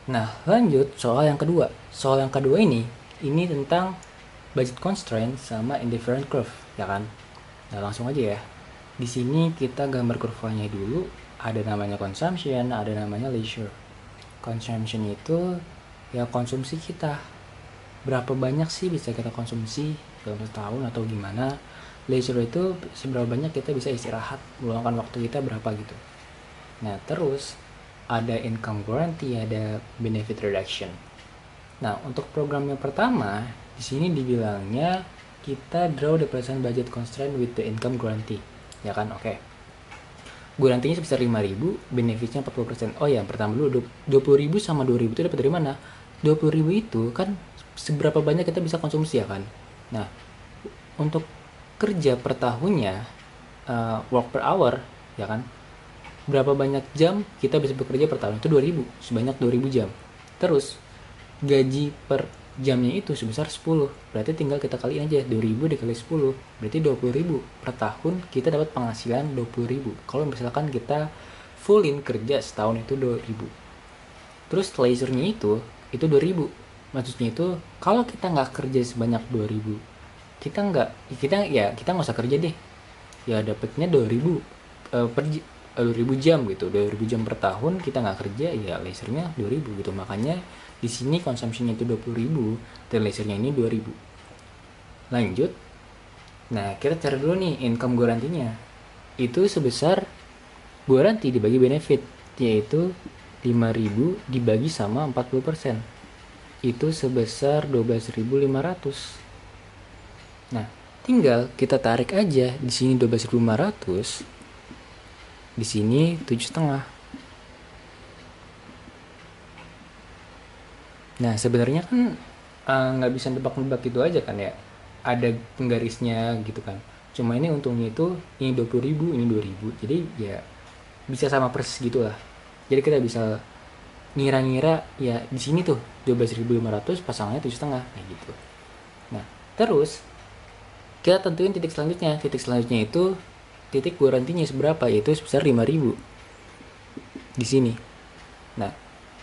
Nah, lanjut soal yang kedua. Soal yang kedua ini tentang budget constraint sama indifferent curve, ya kan? Nah, langsung aja ya. Di sini kita gambar kurvanya dulu. Ada namanya consumption, ada namanya leisure. Consumption itu ya konsumsi kita. Berapa banyak sih bisa kita konsumsi dalam setahun atau gimana? Leisure itu seberapa banyak kita bisa istirahat, meluangkan waktu kita berapa gitu. Nah, terus ada income guarantee, ada benefit reduction. Nah, untuk program yang pertama, di sini dibilangnya kita draw the present budget constraint with the income guarantee. Ya kan? Oke. Garantinya sebesar 5.000, benefitnya 40%. Oh ya, pertama dulu 20.000 sama 2.000 itu dapat dari mana? 20.000 itu kan seberapa banyak kita bisa konsumsi ya kan? Nah, untuk kerja per tahunnya, work per hour, ya kan? Berapa banyak jam kita bisa bekerja per tahun? Itu 2.000, sebanyak 2.000 jam. Terus gaji per jamnya itu sebesar 10. Berarti tinggal kita kaliin aja 2.000 dikali 10. Berarti 20.000 per tahun kita dapat penghasilan 20.000. Kalau misalkan kita fullin kerja setahun itu 2.000. Terus lasernya itu 2.000. Maksudnya itu kalau kita nggak kerja sebanyak 2.000, kita nggak usah kerja deh. Ya dapatnya 2.000 per 2.000 jam gitu, 2.000 jam per tahun kita nggak kerja, ya lasernya 2.000 gitu. Makanya di sini konsumsinya itu 20.000 dan lasernya ini 2.000. Lanjut. Nah, kita cari dulu nih income garantinya. Itu sebesar garanti dibagi benefit, yaitu 5.000 dibagi sama 40%. Itu sebesar 12.500. Nah, tinggal kita tarik aja di sini 12.500, di sini 7,5. Nah, sebenarnya kan nggak bisa nebak-nebak gitu aja kan ya. Ada penggarisnya gitu kan. Cuma ini untungnya itu ini 20.000, ini 2.000. Jadi ya bisa sama persis gitu lah. Jadi kita bisa ngira-ngira ya di sini tuh 12.500 pasangannya 7,5 kayak gitu. Nah, terus kita tentuin titik selanjutnya. Titik selanjutnya itu titik garantinya seberapa, yaitu sebesar 5.000 di sini. Nah,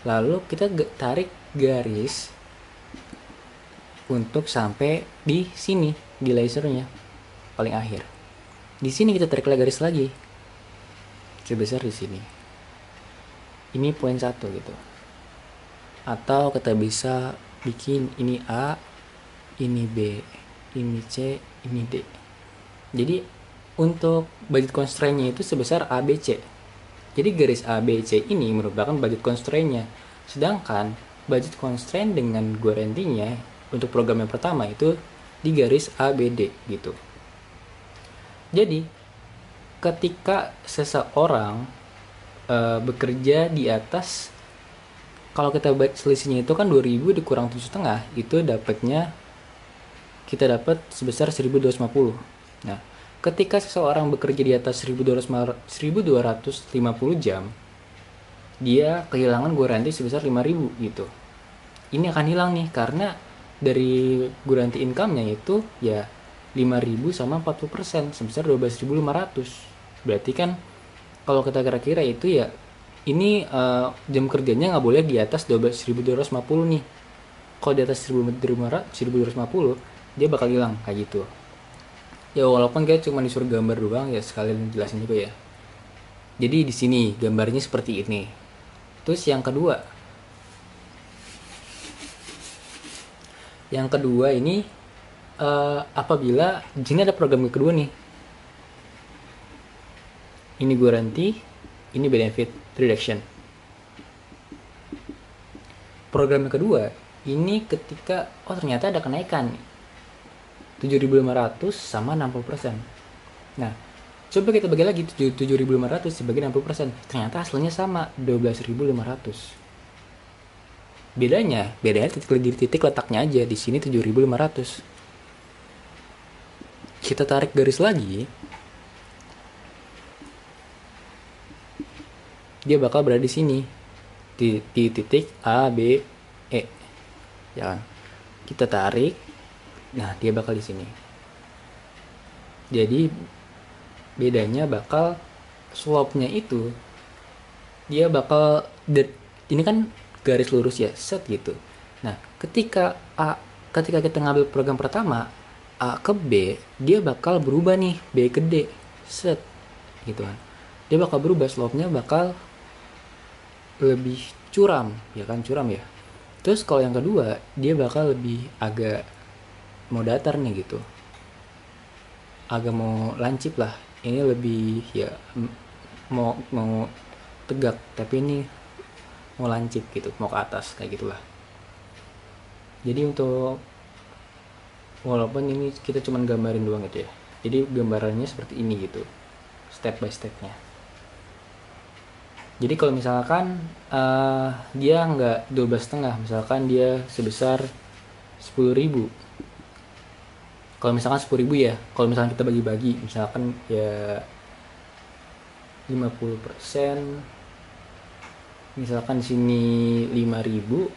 lalu kita tarik garis untuk sampai di sini di lasernya paling akhir. Di sini kita tarik garis lagi sebesar di sini. Ini poin 1 gitu. Atau kita bisa bikin ini A, ini B, ini C, ini D. Jadi untuk budget constraint-nya itu sebesar ABC. Jadi garis ABC ini merupakan budget constraint-nya. Sedangkan budget constraint dengan garantinya untuk program yang pertama itu di garis ABD gitu. Jadi ketika seseorang bekerja di atas, kalau kita selisihnya itu kan 2.000 dikurang 7,5, itu dapatnya kita dapat sebesar 1.250. Nah, ketika seseorang bekerja di atas 1.250 jam, dia kehilangan garansi sebesar 5.000 gitu. Ini akan hilang nih karena dari garansi income-nya itu ya 5.000 sama 40% sebesar 12.500. Berarti kan kalau kita kira-kira itu ya ini jam kerjanya nggak boleh di atas 12.250 nih. Kalau di atas 1.250 dia bakal hilang kayak gitu. Ya walaupun kayak cuma disuruh gambar doang ya, sekalian jelasin juga ya. Jadi di sini gambarnya seperti ini. Terus yang kedua ini apabila di sini ada program yang kedua nih. Ini garanti, ini benefit reduction. Program yang kedua ini ketika ternyata ada kenaikan 7.500 sama 60%. Nah, coba kita bagi lagi 7.500 dibagi 60%. Ternyata hasilnya sama 12.500. Bedanya titik letaknya aja di sini 7.500. Kita tarik garis lagi, dia bakal berada di sini di titik A, B, E. Ya kan? Kita tarik, nah dia bakal di sini. Jadi bedanya bakal slope-nya itu dia bakal ini kan garis lurus ya, set gitu. Nah, ketika kita ngambil program pertama A ke B, dia bakal berubah nih, B ke D, set gitu kan. Dia bakal berubah, slope-nya bakal lebih curam, ya kan, curam ya. Terus kalau yang kedua, dia bakal lebih agak mau datar nih gitu, agak mau lancip lah. Ini lebih ya mau tegak, tapi ini mau lancip gitu, mau ke atas kayak gitulah. Jadi untuk, walaupun ini kita cuman gambarin doang gitu ya, jadi gambarannya seperti ini gitu, step by stepnya. Jadi kalau misalkan dia nggak 12,5, misalkan dia sebesar 10.000. Kalau misalkan 10.000 ya, kalau misalkan kita bagi-bagi, misalkan ya 50%, misalkan di sini 5.000,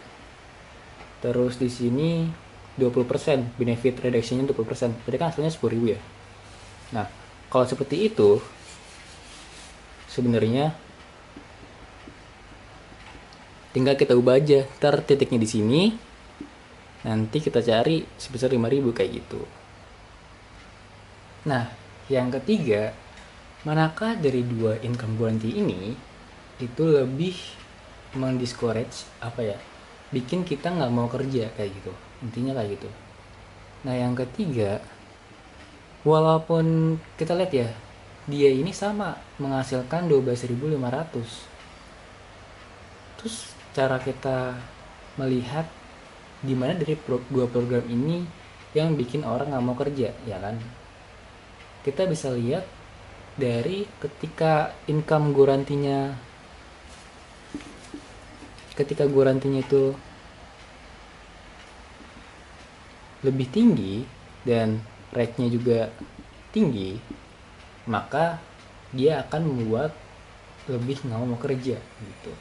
terus di sini 20%, benefit reduction-nya 20%. Berarti kan hasilnya 10.000 ya. Nah, kalau seperti itu sebenarnya tinggal kita ubah aja. Ntar titiknya di sini, nanti kita cari sebesar 5.000 kayak gitu. Nah, yang ketiga, manakah dari dua income guarantee ini itu lebih mendiscourage, bikin kita nggak mau kerja kayak gitu, intinya kayak gitu. Nah, yang ketiga, walaupun kita lihat ya, dia ini sama menghasilkan 12.500. Terus cara kita melihat gimana dari dua program ini yang bikin orang nggak mau kerja, ya kan? Kita bisa lihat dari ketika garantinya itu lebih tinggi dan rate-nya juga tinggi, maka dia akan membuat lebih nggak mau kerja gitu.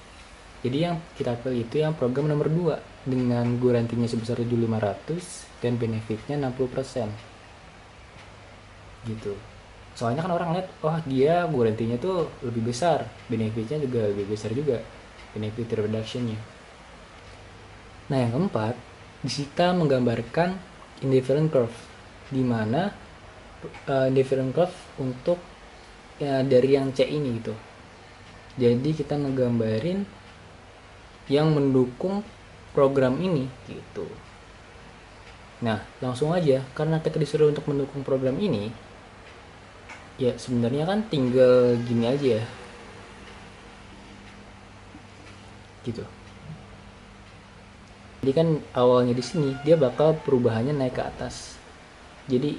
Jadi yang kita pilih itu yang program nomor 2 dengan garantinya sebesar 7.500 dan benefitnya 60% gitu. Soalnya kan orang lihat, dia garantinya tuh lebih besar, benefitnya juga lebih besar juga, benefit reduction-nya. Nah, yang keempat, kita menggambarkan indifferent curve, di mana indifferent curve untuk dari yang C ini gitu. Jadi kita ngegambarin yang mendukung program ini gitu. Nah, langsung aja, karena kita disuruh untuk mendukung program ini, ya sebenarnya kan tinggal gini aja ya, gitu. Jadi kan awalnya di sini dia bakal perubahannya naik ke atas. Jadi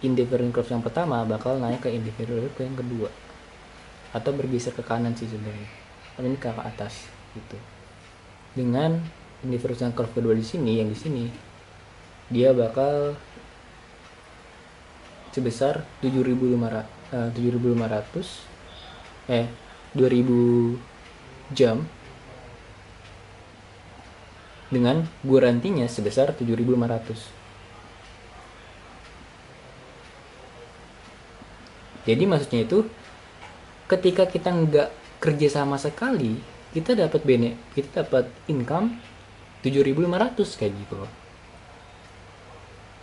indifferent curve yang pertama bakal naik ke indifferent curve yang kedua, atau bergeser ke kanan sih sebenarnya. Ini ke atas gitu. Dengan indifferent curve kedua di sini, yang di sini dia bakal sebesar 7.500 2.000 jam dengan garantinya sebesar 7.500. Jadi maksudnya itu ketika kita nggak kerja sama sekali, kita dapat income 7.500 kayak gitu loh.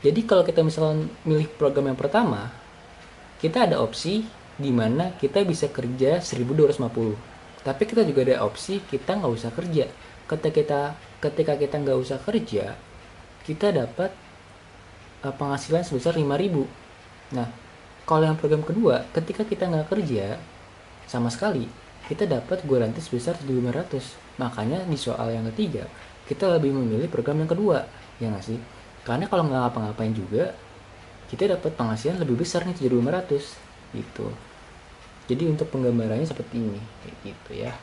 Jadi kalau kita misalnya milih program yang pertama, kita ada opsi di mana kita bisa kerja 1.250. Tapi kita juga ada opsi kita nggak usah kerja. Ketika kita nggak usah kerja, kita dapat penghasilan sebesar 5.000. Nah, kalau yang program kedua, ketika kita nggak kerja sama sekali, kita dapat garansi sebesar 7.500. Makanya di soal yang ketiga, kita lebih memilih program yang kedua, ya nggak sih? Karena kalau nggak ngapa-ngapain juga, kita dapat penghasilan lebih besar nih, 7.500 gitu. Jadi untuk penggambarannya seperti ini, kayak gitu ya.